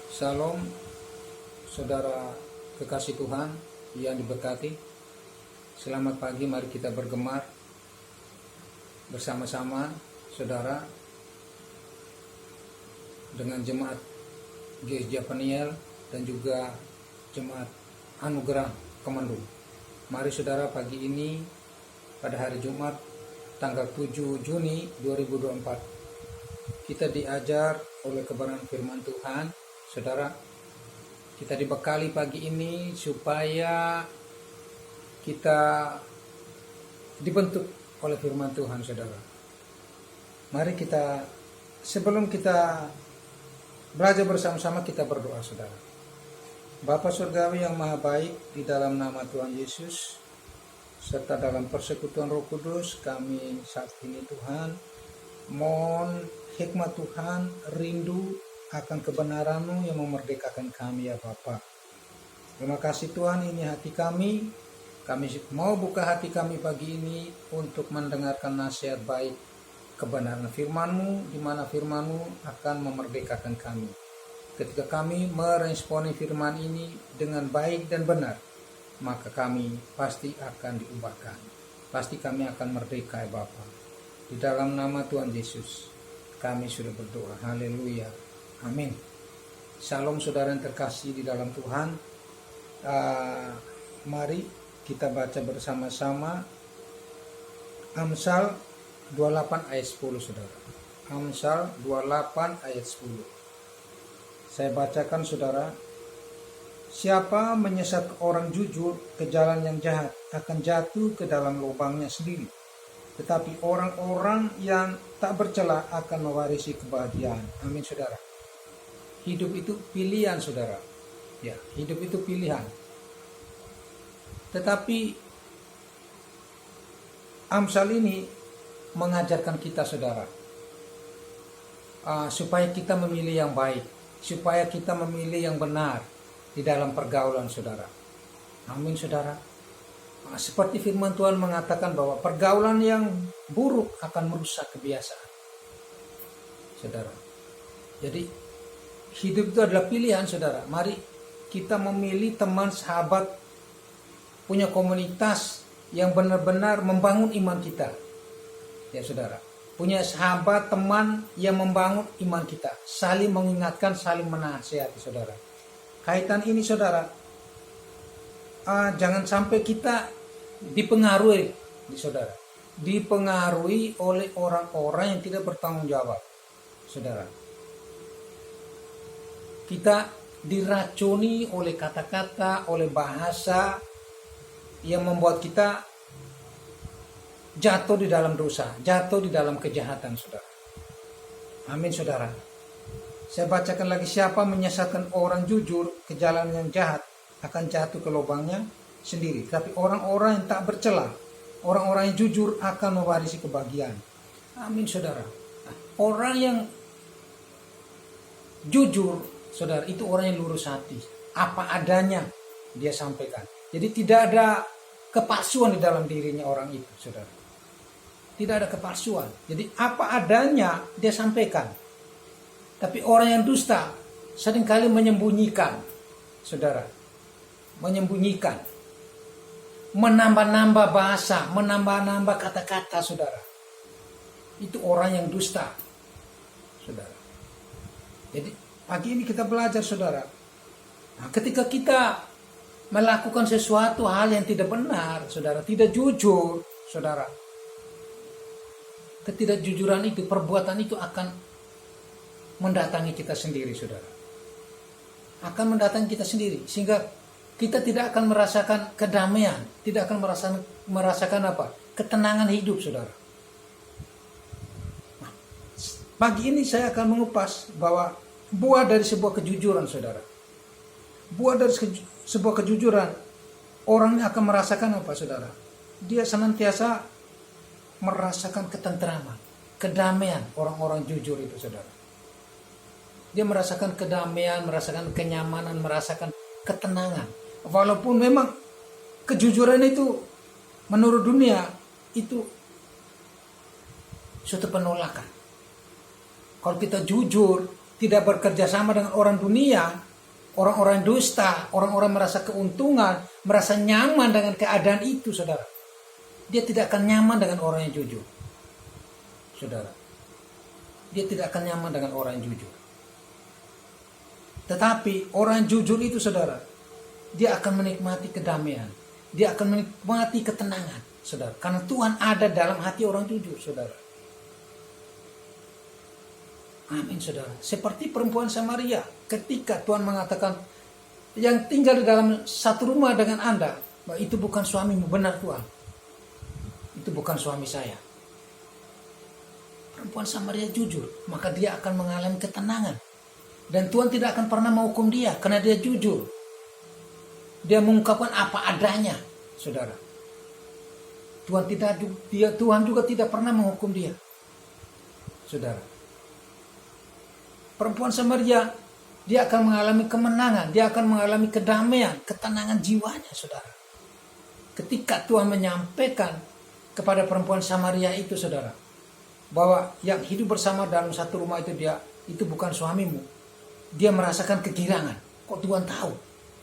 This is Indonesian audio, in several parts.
Shalom, saudara kekasih Tuhan yang diberkati. Selamat pagi, mari kita bergemar bersama-sama saudara dengan jemaat GSJ Peniel dan juga jemaat Anugerah Kemendu. Mari saudara, pagi ini pada hari Jumat tanggal 7 Juni 2024 kita diajar oleh kebenaran firman Tuhan. Saudara, kita dibekali pagi ini supaya kita dibentuk oleh firman Tuhan, saudara. Mari kita, sebelum kita belajar bersama-sama, kita berdoa, saudara. Bapa Surgawi yang maha baik, di dalam nama Tuhan Yesus, serta dalam persekutuan Roh Kudus, kami saat ini Tuhan, mohon hikmat Tuhan, rindu akan kebenaran-Mu yang memerdekakan kami ya Bapa. Terima kasih Tuhan, ini hati kami mau buka hati kami pagi ini untuk mendengarkan nasihat baik kebenaran firman-Mu, di mana firman-Mu akan memerdekakan kami. Ketika kami meresponi firman ini dengan baik dan benar, maka kami pasti akan diubahkan. Pasti kami akan merdeka ya Bapa. Di dalam nama Tuhan Yesus kami sudah berdoa. Haleluya. Amin. Shalom saudara yang terkasih di dalam Tuhan. Mari kita baca bersama-sama Amsal 28 ayat 10 saudara. Amsal 28 ayat 10. Saya bacakan saudara. Siapa menyesatkan orang jujur ke jalan yang jahat akan jatuh ke dalam lubangnya sendiri. Tetapi orang-orang yang tak bercela akan mewarisi kebahagiaan. Amin saudara. Hidup itu pilihan saudara. Ya, hidup itu pilihan. Tetapi Amsal ini mengajarkan kita saudara, supaya kita memilih yang baik, supaya kita memilih yang benar di dalam pergaulan saudara. Amin saudara. Seperti firman Tuhan mengatakan bahwa pergaulan yang buruk akan merusak kebiasaan saudara. Jadi hidup itu adalah pilihan saudara. Mari kita memilih teman, sahabat, punya komunitas yang benar-benar membangun iman kita. Ya saudara, punya sahabat, teman yang membangun iman kita, saling mengingatkan, saling menasihati saudara. Kaitan ini saudara, jangan sampai kita dipengaruhi saudara, dipengaruhi oleh orang-orang yang tidak bertanggung jawab saudara. Kita diracuni oleh kata-kata, oleh bahasa yang membuat kita jatuh di dalam dosa, jatuh di dalam kejahatan saudara. Amin saudara. Saya bacakan lagi, siapa menyesatkan orang jujur ke jalan yang jahat akan jatuh ke lubangnya sendiri. Tapi orang-orang yang tak bercela, orang-orang yang jujur akan mewarisi kebahagiaan. Amin saudara. Orang yang jujur saudara, itu orang yang lurus hati. Apa adanya dia sampaikan. Jadi tidak ada kepalsuan di dalam dirinya orang itu, saudara. Tidak ada kepalsuan. Jadi apa adanya dia sampaikan. Tapi orang yang dusta seringkali menyembunyikan, saudara. Menyembunyikan. Menambah-nambah bahasa, menambah-nambah kata-kata, saudara. Itu orang yang dusta, saudara. Jadi pagi ini kita belajar saudara. Nah, ketika kita melakukan sesuatu hal yang tidak benar, saudara, tidak jujur, saudara. Ketidakjujuran itu, perbuatan itu akan mendatangi kita sendiri, saudara. Akan mendatangi kita sendiri, sehingga kita tidak akan merasakan kedamaian, tidak akan merasakan apa? Ketenangan hidup, saudara. Nah, pagi ini saya akan mengupas bahwa buah dari sebuah kejujuran saudara. Buah dari sebuah kejujuran, orangnya akan merasakan apa saudara? Dia senantiasa merasakan ketenteraman, kedamaian. Orang-orang jujur itu saudara. Dia merasakan kedamaian, merasakan kenyamanan, merasakan ketenangan. Walaupun memang kejujuran itu menurut dunia itu suatu penolakan. Kalau kita jujur, tidak bekerja sama dengan orang dunia, orang-orang dusta, orang-orang merasa keuntungan, merasa nyaman dengan keadaan itu, saudara. Dia tidak akan nyaman dengan orang yang jujur, saudara. Dia tidak akan nyaman dengan orang yang jujur. Tetapi orang yang jujur itu, saudara, dia akan menikmati kedamaian. Dia akan menikmati ketenangan, saudara. Karena Tuhan ada dalam hati orang jujur, saudara. Amin, saudara. Seperti perempuan Samaria, ketika Tuhan mengatakan, yang tinggal di dalam satu rumah dengan Anda, itu bukan suamimu, benar Tuhan. Itu bukan suami saya. Perempuan Samaria jujur, maka dia akan mengalami ketenangan. Dan Tuhan tidak akan pernah menghukum dia, karena dia jujur. Dia mengungkapkan apa adanya, saudara. Tuhan juga tidak pernah menghukum dia, saudara. Perempuan Samaria, dia akan mengalami kemenangan, dia akan mengalami kedamaian, ketenangan jiwanya, saudara. Ketika Tuhan menyampaikan kepada perempuan Samaria itu, saudara, bahwa yang hidup bersama dalam satu rumah itu bukan suamimu, dia merasakan kegirangan. Kok Tuhan tahu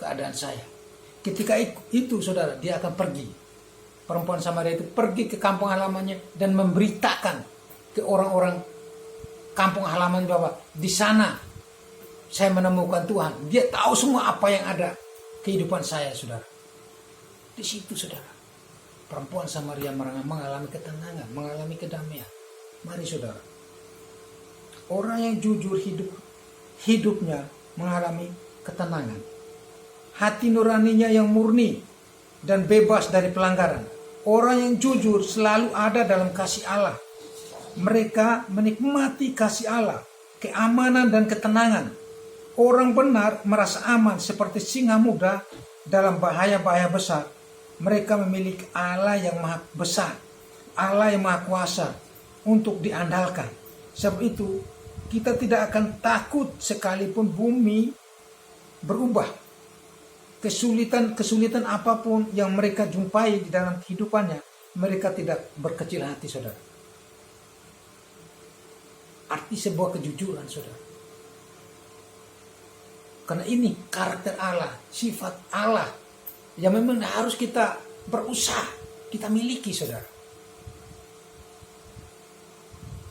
keadaan saya? Ketika itu, saudara, dia akan pergi. Perempuan Samaria itu pergi ke kampung halamannya dan memberitakan ke orang-orang kampung halaman bahwa di sana saya menemukan Tuhan. Dia tahu semua apa yang ada kehidupan saya, saudara. Di situ, saudara, perempuan Samaria mengalami ketenangan, mengalami kedamaian. Mari, saudara, orang yang jujur hidupnya mengalami ketenangan. Hati nuraninya yang murni dan bebas dari pelanggaran. Orang yang jujur selalu ada dalam kasih Allah. Mereka menikmati kasih Allah, keamanan dan ketenangan. Orang benar merasa aman seperti singa muda dalam bahaya-bahaya besar. Mereka memiliki Allah yang maha besar, Allah yang maha kuasa untuk diandalkan. Sebab itu kita tidak akan takut sekalipun bumi berubah. Kesulitan apapun yang mereka jumpai di dalam kehidupannya, mereka tidak berkecil hati, saudara. Arti sebuah kejujuran, saudara. Karena ini karakter Allah, sifat Allah yang memang harus kita berusaha, kita miliki, saudara.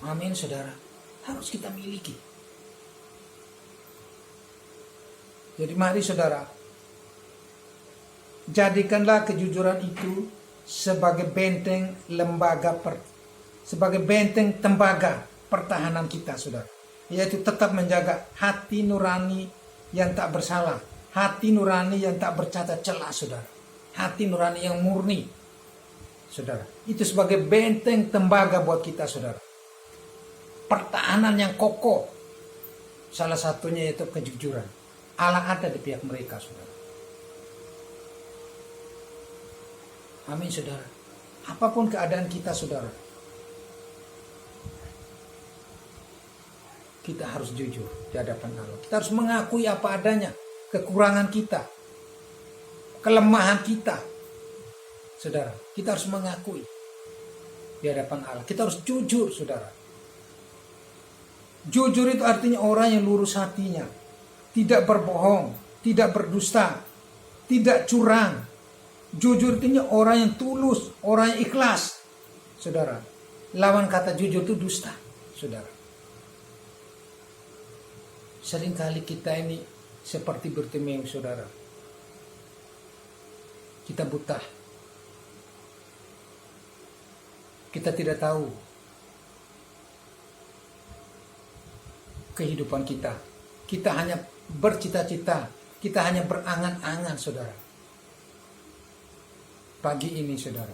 Amin, saudara. Harus kita miliki. Jadi mari, saudara, jadikanlah kejujuran itu sebagai benteng sebagai benteng tembaga pertahanan kita, saudara. Yaitu tetap menjaga hati nurani yang tak bersalah, hati nurani yang tak bercacat celah, saudara. Hati nurani yang murni, saudara. Itu sebagai benteng tembaga buat kita, saudara. Pertahanan yang kokoh. Salah satunya yaitu kejujuran. Allah ada di pihak mereka, saudara. Amin, saudara. Apapun keadaan kita, saudara, kita harus jujur di hadapan Allah. Kita harus mengakui apa adanya, kekurangan kita, kelemahan kita, saudara. Kita harus mengakui di hadapan Allah. Kita harus jujur, saudara. Jujur itu artinya orang yang lurus hatinya, tidak berbohong, tidak berdusta, tidak curang. Jujur itu orang yang tulus, orang yang ikhlas, saudara. Lawan kata jujur itu dusta, saudara. Seringkali kita ini seperti Bartimeus, saudara. Kita buta. Kita tidak tahu kehidupan kita. Kita hanya bercita-cita, kita hanya berangan-angan, saudara. Pagi ini, saudara,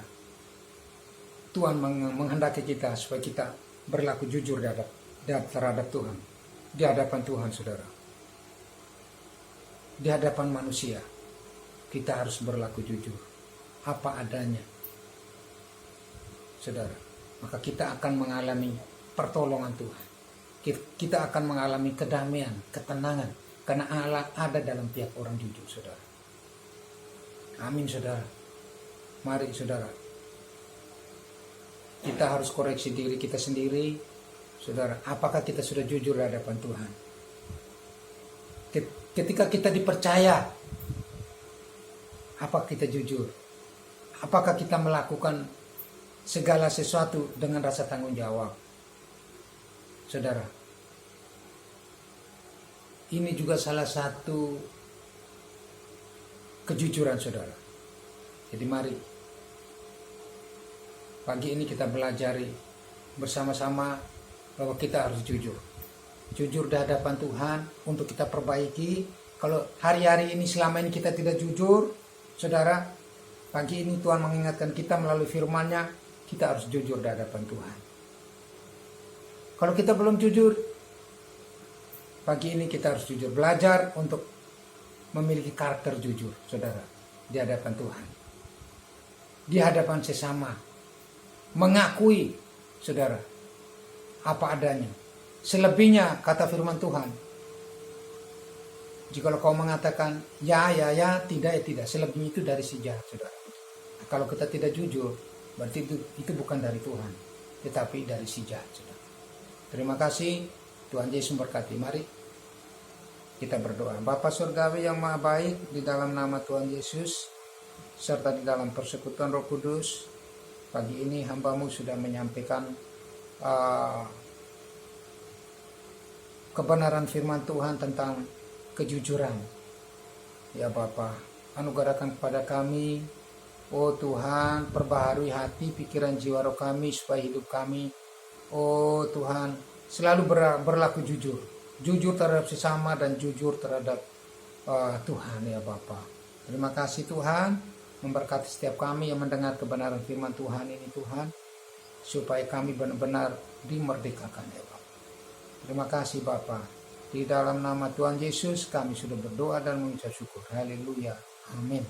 Tuhan menghendaki kita supaya kita berlaku jujur terhadap Tuhan, di hadapan Tuhan, saudara. Di hadapan manusia, kita harus berlaku jujur, apa adanya, saudara. Maka kita akan mengalami pertolongan Tuhan. Kita akan mengalami kedamaian, ketenangan, karena Allah ada dalam pihak orang jujur, saudara. Amin, saudara. Mari, saudara, kita harus koreksi diri kita sendiri, saudara. Apakah kita sudah jujur di hadapan Tuhan? Ketika kita dipercaya, apa kita jujur? Apakah kita melakukan segala sesuatu dengan rasa tanggung jawab? Saudara, ini juga salah satu kejujuran saudara. Jadi mari pagi ini kita belajari bersama-sama bahwa kita harus jujur. Jujur di hadapan Tuhan untuk kita perbaiki. Kalau hari-hari ini selama ini kita tidak jujur, saudara, pagi ini Tuhan mengingatkan kita melalui firman-Nya, kita harus jujur di hadapan Tuhan. Kalau kita belum jujur, pagi ini kita harus jujur. Belajar untuk memiliki karakter jujur, saudara, di hadapan Tuhan. Di hadapan sesama. Mengakui, saudara, apa adanya. Selebihnya, kata firman Tuhan, jikalau kau mengatakan ya, tidak, ya tidak. Selebihnya itu dari si jahat, saudara. Nah, kalau kita tidak jujur, berarti itu bukan dari Tuhan, tetapi dari si jahat, saudara. Terima kasih, Tuhan Yesus memberkati. Mari kita berdoa. Bapa Surgawi yang Maha Baik, di dalam nama Tuhan Yesus, serta di dalam persekutuan Roh Kudus, pagi ini hamba-Mu sudah menyampaikan kebenaran firman Tuhan tentang kejujuran. Ya Bapa, anugerahkan kepada kami, oh Tuhan, perbaharui hati, pikiran, jiwa, roh kami, supaya hidup kami, oh Tuhan, selalu berlaku jujur. Jujur terhadap sesama dan jujur terhadap Tuhan, ya Bapa. Terima kasih Tuhan, memberkati setiap kami yang mendengar kebenaran firman Tuhan ini Tuhan, supaya kami benar-benar dimerdekakan, ya Bapa. Terima kasih Bapa. Di dalam nama Tuhan Yesus kami sudah berdoa dan mengucap syukur. Haleluya. Amin.